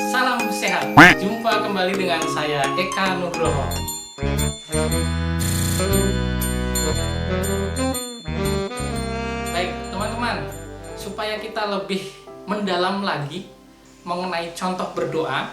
Salam sehat. Jumpa kembali dengan saya Eka Nugroho. Baik, teman-teman, supaya kita lebih mendalam lagi mengenai contoh berdoa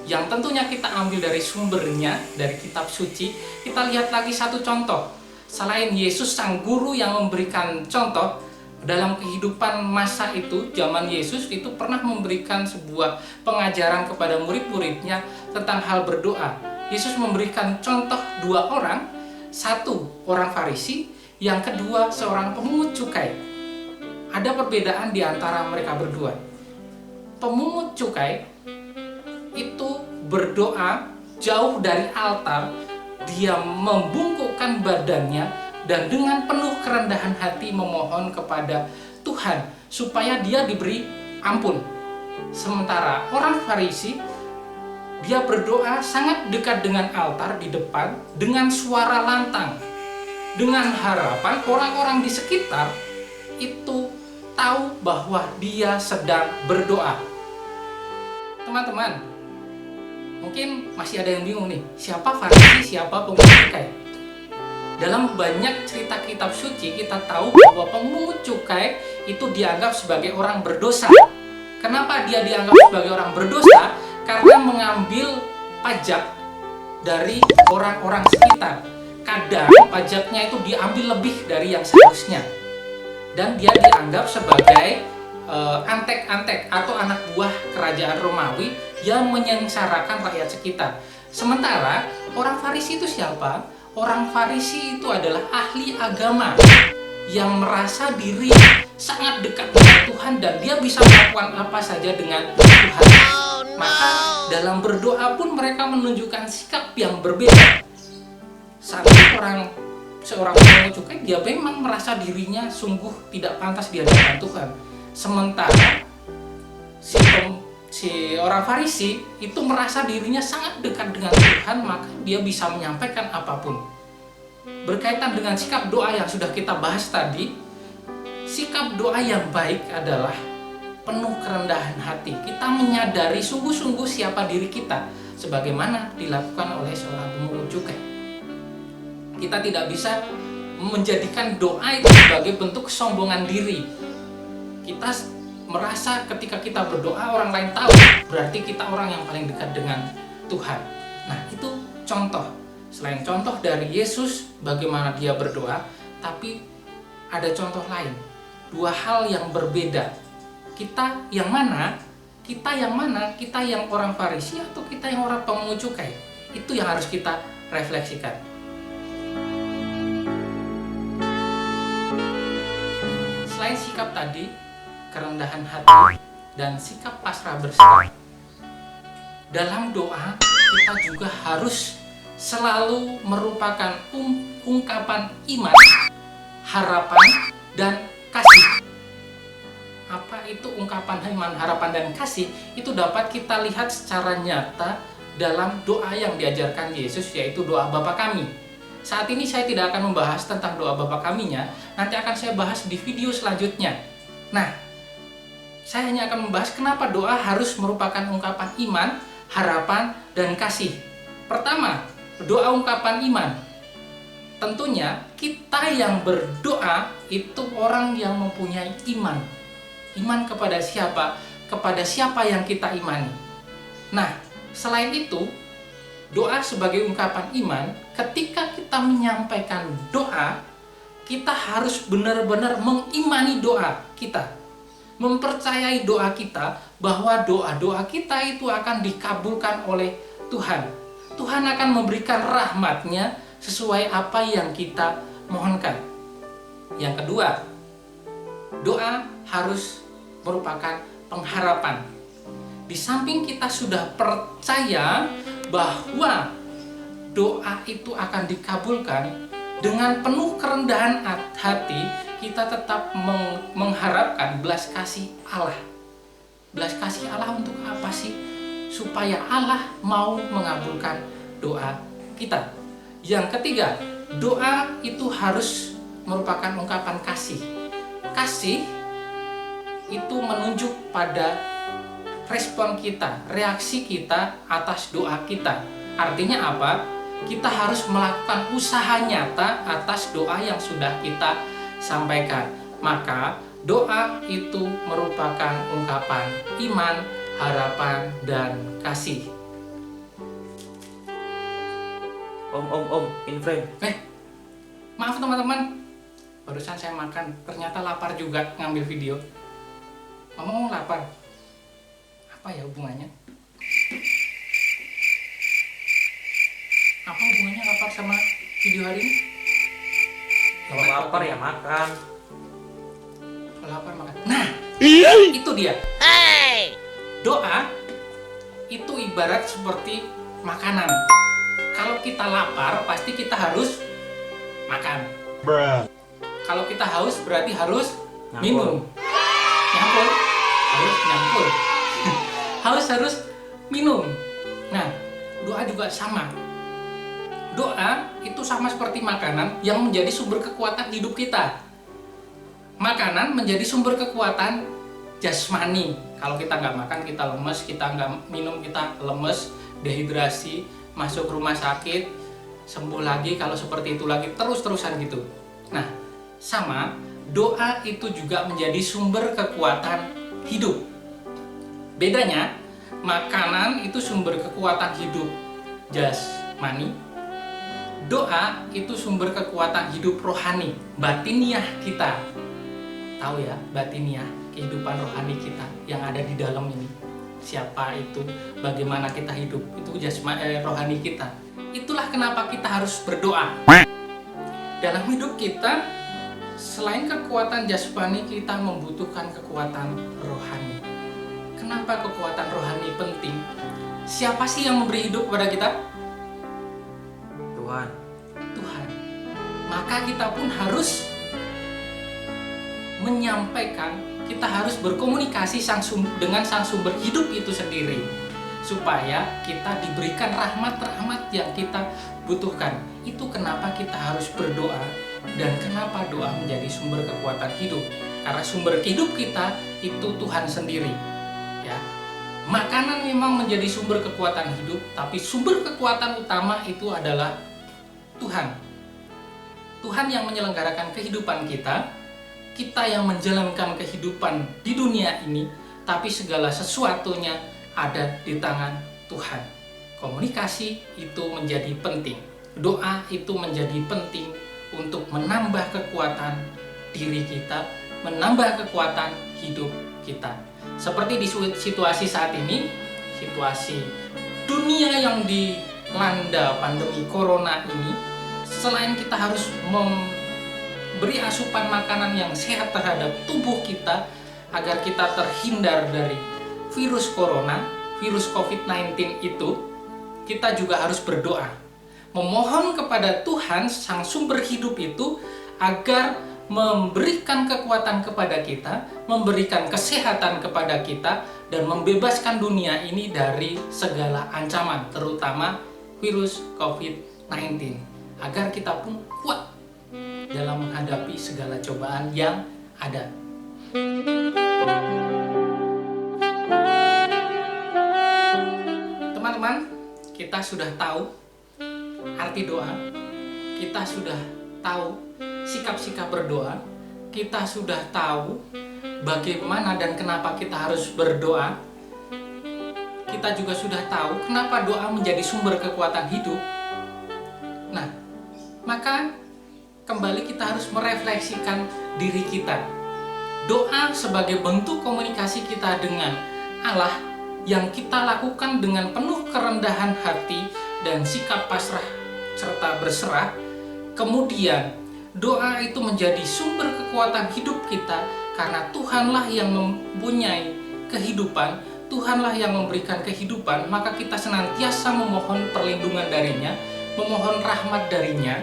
yang tentunya kita ambil dari sumbernya dari kitab suci, kita lihat lagi satu contoh. Selain Yesus sang guru yang memberikan contoh, dalam kehidupan masa itu, zaman Yesus itu pernah memberikan sebuah pengajaran kepada murid-muridnya tentang hal berdoa. Yesus memberikan contoh dua orang, satu orang Farisi, yang kedua seorang pemungut cukai. Ada perbedaan di antara mereka berdua. Pemungut cukai itu berdoa jauh dari altar, dia membungkukkan badannya dan dengan penuh kerendahan hati memohon kepada Tuhan supaya dia diberi ampun. Sementara orang Farisi, dia berdoa sangat dekat dengan altar di depan dengan suara lantang, dengan harapan orang-orang di sekitar itu tahu bahwa dia sedang berdoa. Teman-teman, mungkin masih ada yang bingung nih, siapa Farisi, siapa pemungut cukai? Dalam banyak cerita kitab suci kita tahu bahwa pemungut cukai itu dianggap sebagai orang berdosa. Kenapa dia dianggap sebagai orang berdosa? Karena mengambil pajak dari orang-orang sekitar. Kadang pajaknya itu diambil lebih dari yang seharusnya. Dan dia dianggap sebagai antek-antek atau anak buah kerajaan Romawi yang menyengsarakan rakyat sekitar. Sementara orang Farisi itu siapa? Orang Farisi itu adalah ahli agama yang merasa diri sangat dekat dengan Tuhan dan dia bisa melakukan apa saja dengan Tuhan. Maka dalam berdoa pun mereka menunjukkan sikap yang berbeda. Seorang pemungut cukai, dia memang merasa dirinya sungguh tidak pantas di hadapan Tuhan. Sementara si orang Farisi itu merasa dirinya sangat dekat dengan Tuhan, maka dia bisa menyampaikan apapun. Berkaitan dengan sikap doa yang sudah kita bahas tadi, sikap doa yang baik adalah penuh kerendahan hati. Kita menyadari sungguh-sungguh siapa diri kita, sebagaimana dilakukan oleh seorang pemungut cukai. Kita tidak bisa menjadikan doa itu sebagai bentuk kesombongan diri. Kita merasa ketika kita berdoa orang lain tahu, berarti kita orang yang paling dekat dengan Tuhan. Nah, itu contoh. Selain contoh dari Yesus bagaimana dia berdoa, tapi ada contoh lain. Dua hal yang berbeda. Kita yang mana? Kita yang mana? Kita yang orang Farisi atau kita yang orang pemungut cukai? Itu yang harus kita refleksikan. Selain sikap tadi, kerendahan hati dan sikap pasrah berserah, dalam doa kita juga harus selalu merupakan ungkapan iman, harapan, dan kasih. Apa itu ungkapan iman, harapan, dan kasih? Itu dapat kita lihat secara nyata dalam doa yang diajarkan Yesus, yaitu doa Bapa Kami. Saat ini saya tidak akan membahas tentang doa Bapa Kami-nya, nanti akan saya bahas di video selanjutnya. Nah, saya hanya akan membahas kenapa doa harus merupakan ungkapan iman, harapan, dan kasih. Pertama, doa ungkapan iman. Tentunya kita yang berdoa itu orang yang mempunyai iman. Iman kepada siapa? Kepada siapa yang kita imani. Nah, selain itu, doa sebagai ungkapan iman, ketika kita menyampaikan doa, kita harus benar-benar mengimani doa kita. Mempercayai doa kita bahwa doa-doa kita itu akan dikabulkan oleh Tuhan. Tuhan akan memberikan rahmat-Nya sesuai apa yang kita mohonkan. Yang kedua, doa harus merupakan pengharapan. Di samping kita sudah percaya bahwa doa itu akan dikabulkan, dengan penuh kerendahan hati kita tetap mengharapkan belas kasih Allah. Belas kasih Allah untuk apa sih? Supaya Allah mau mengabulkan doa kita. Yang ketiga, doa itu harus merupakan ungkapan kasih. Kasih itu menunjuk pada respon kita, reaksi kita atas doa kita. Artinya apa? Kita harus melakukan usaha nyata atas doa yang sudah kita sampaikan. Maka doa itu merupakan ungkapan iman, harapan, dan kasih. Om, in frame. Maaf teman-teman, barusan saya makan, ternyata lapar juga ngambil video. Ngomong lapar, apa ya hubungannya? Apa hubungannya lapar sama video hari ini? Kalau lapar ya makan. Kalau lapar makan. Nah, itu dia. Doa itu ibarat seperti makanan. Kalau kita lapar, pasti kita harus makan. Kalau kita haus, berarti harus minum. Nyampur. Harus nyampur. Haus harus minum. Nah, doa juga sama. Doa itu sama seperti makanan yang menjadi sumber kekuatan hidup kita. Makanan menjadi sumber kekuatan jasmani. Kalau kita nggak makan, kita lemes. Kita nggak minum, kita lemes, dehidrasi, masuk rumah sakit, sembuh lagi. Kalau seperti itu lagi, terus-terusan gitu. Nah, sama, doa itu juga menjadi sumber kekuatan hidup. Bedanya, makanan itu sumber kekuatan hidup jasmani. Doa itu sumber kekuatan hidup rohani, batiniah kita. Tahu ya, batiniah, kehidupan rohani kita yang ada di dalam ini. Siapa itu, bagaimana kita hidup, itu rohani kita. Itulah kenapa kita harus berdoa. Dalam hidup kita, selain kekuatan jasmani, kita membutuhkan kekuatan rohani. Kenapa kekuatan rohani penting? Siapa sih yang memberi hidup kepada kita? Tuhan. Maka kita pun harus menyampaikan, kita harus berkomunikasi dengan sang sumber hidup itu sendiri, supaya kita diberikan rahmat-rahmat yang kita butuhkan. Itu kenapa kita harus berdoa, dan kenapa doa menjadi sumber kekuatan hidup. Karena sumber hidup kita itu Tuhan sendiri. Ya, makanan memang menjadi sumber kekuatan hidup, tapi sumber kekuatan utama itu adalah Tuhan. Tuhan yang menyelenggarakan kehidupan kita. Kita yang menjalankan kehidupan di dunia ini, tapi segala sesuatunya ada di tangan Tuhan. Komunikasi itu menjadi penting. Doa itu menjadi penting untuk menambah kekuatan diri kita, menambah kekuatan hidup kita. Seperti di situasi saat ini, situasi dunia yang dilanda pandemi corona ini, selain kita harus beri asupan makanan yang sehat terhadap tubuh kita agar kita terhindar dari virus corona, virus COVID-19 itu, kita juga harus berdoa. Memohon kepada Tuhan, sang sumber hidup itu, agar memberikan kekuatan kepada kita, memberikan kesehatan kepada kita, dan membebaskan dunia ini dari segala ancaman, terutama virus COVID-19. Agar kita pun kuat dalam menghadapi segala cobaan yang ada. Teman-teman, kita sudah tahu arti doa, kita sudah tahu sikap-sikap berdoa, kita sudah tahu bagaimana dan kenapa kita harus berdoa. Kita juga sudah tahu kenapa doa menjadi sumber kekuatan hidup. Nah, maka kembali kita harus merefleksikan diri kita. Doa sebagai bentuk komunikasi kita dengan Allah yang kita lakukan dengan penuh kerendahan hati dan sikap pasrah serta berserah. Kemudian doa itu menjadi sumber kekuatan hidup kita karena Tuhanlah yang mempunyai kehidupan, Tuhanlah yang memberikan kehidupan, maka kita senantiasa memohon perlindungan darinya, memohon rahmat darinya.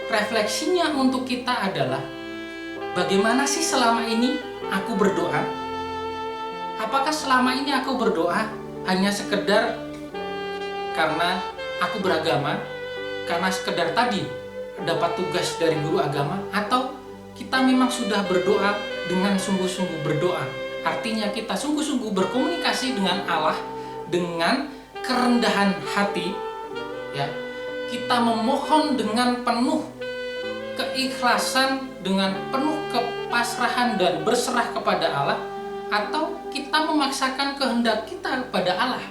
Refleksinya untuk kita adalah, bagaimana sih selama ini aku berdoa? Apakah selama ini aku berdoa hanya sekedar karena aku beragama, karena sekedar tadi dapat tugas dari guru agama, atau kita memang sudah berdoa dengan sungguh-sungguh berdoa? Artinya kita sungguh-sungguh berkomunikasi dengan Allah dengan kerendahan hati, ya. Kita memohon dengan penuh keikhlasan, dengan penuh kepasrahan dan berserah kepada Allah, atau kita memaksakan kehendak kita kepada Allah.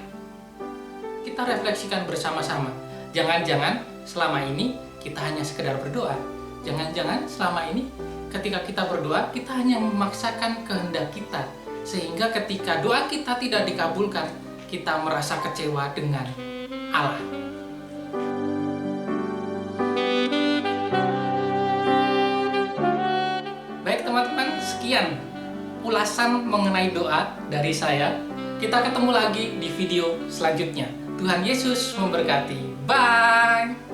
Kita refleksikan bersama-sama. Jangan-jangan selama ini kita hanya sekedar berdoa. Jangan-jangan selama ini ketika kita berdoa, kita hanya memaksakan kehendak kita, sehingga ketika doa kita tidak dikabulkan, kita merasa kecewa dengan Allah. Baik teman-teman, sekian ulasan mengenai doa dari saya. Kita ketemu lagi di video selanjutnya. Tuhan Yesus memberkati. Bye!